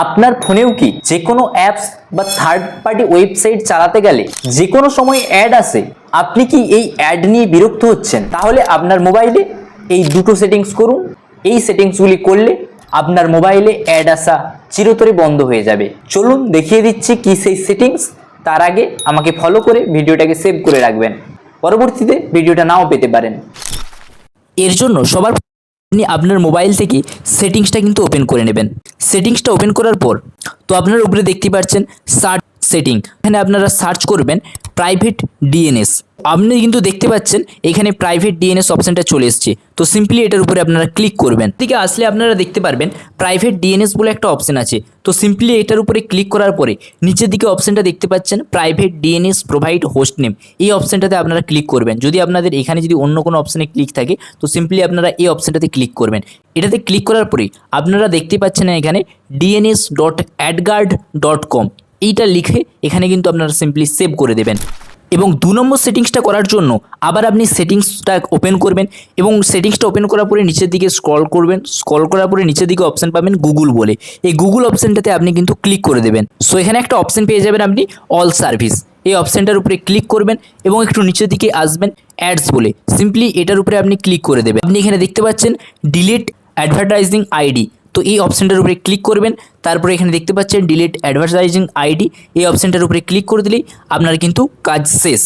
আপনার ফোনেও কি যে কোনো অ্যাপস বা থার্ড পার্টি ওয়েবসাইট চালাতে গেলে যে কোনো সময় অ্যাড আসে? আপনি কি এই অ্যাড নিয়ে বিরক্ত হচ্ছেন? তাহলে আপনার মোবাইলে এই দুটো সেটিংস করুন। এই সেটিংসগুলি করলে আপনার মোবাইলে অ্যাড আসা চিরতরে বন্ধ হয়ে যাবে। চলুন দেখিয়ে দিচ্ছি কি সেই সেটিংস। তার আগে আমাকে ফলো করে ভিডিওটাকে সেভ করে রাখবেন, পরবর্তীতে ভিডিওটা নাও পেতে পারেন। এর জন্য সবার আপনি আপনার মোবাইল থেকে সেটিংসটা কিন্তু ওপেন করে নেবেন। সেটিংসটা ওপেন করার পর তো আপনারা উপরে দেখতে পাচ্ছেন সার্চ সেটিং, এখানে আপনারা সার্চ করবেন প্রাইভেট ডিএনএস। আপনি কিন্তু দেখতে পাচ্ছেন এখানে প্রাইভেট ডিএনএস অপশানটা চলে এসেছে। তো সিম্পলি এটার উপরে আপনারা ক্লিক করবেন। এদিকে আসলে আপনারা দেখতে পারবেন প্রাইভেট ডিএনএস বলে একটা অপশান আছে। তো সিম্পলি এটার উপরে ক্লিক করার পরে নিচের দিকে অপশানটা দেখতে পাচ্ছেন private DNS provide host name, এই অপশানটাতে আপনারা ক্লিক করবেন। যদি আপনাদের এখানে যদি অন্য কোনো অপশানে ক্লিক থাকে তো সিম্পলি আপনারা এই অপশানটাতে ক্লিক করবেন। এটাতে ক্লিক করার পরেই আপনারা দেখতে পাচ্ছেন এখানে dns.adguard.com এইটা লিখে এখানে কিন্তু আপনারা সিম্পলি সেভ করে দেবেন। এবং 2 নম্বর সেটিংসটা করার জন্য আবার আপনি সেটিংসটা ওপেন করবেন এবং সেটিংসটা ওপেন করার পরে নিচের দিকে স্ক্রল করবেন। স্ক্রল করার পরে নিচের দিকে অপশান পাবেন গুগল বলে, এই গুগল অপশানটাতে আপনি কিন্তু ক্লিক করে দেবেন। সো এখানে একটা অপশান পেয়ে যাবেন আপনি অল সার্ভিস, এই অপশানটার উপরে ক্লিক করবেন এবং একটু নিচের দিকে আসবেন অ্যাডস বলে, সিম্পলি এটার উপরে আপনি ক্লিক করে দেবেন। আপনি এখানে দেখতে পাচ্ছেন ডিলিট অ্যাডভার্টাইজিং আইডি, তো এই অপশানটার উপরে ক্লিক করবেন। তারপরে এখানে দেখতে পাচ্ছেন ডিলিট অ্যাডভার্টাইজিং আইডি, এই অপশানটার উপরে ক্লিক করে দিলেই আপনার কিন্তু কাজ শেষ।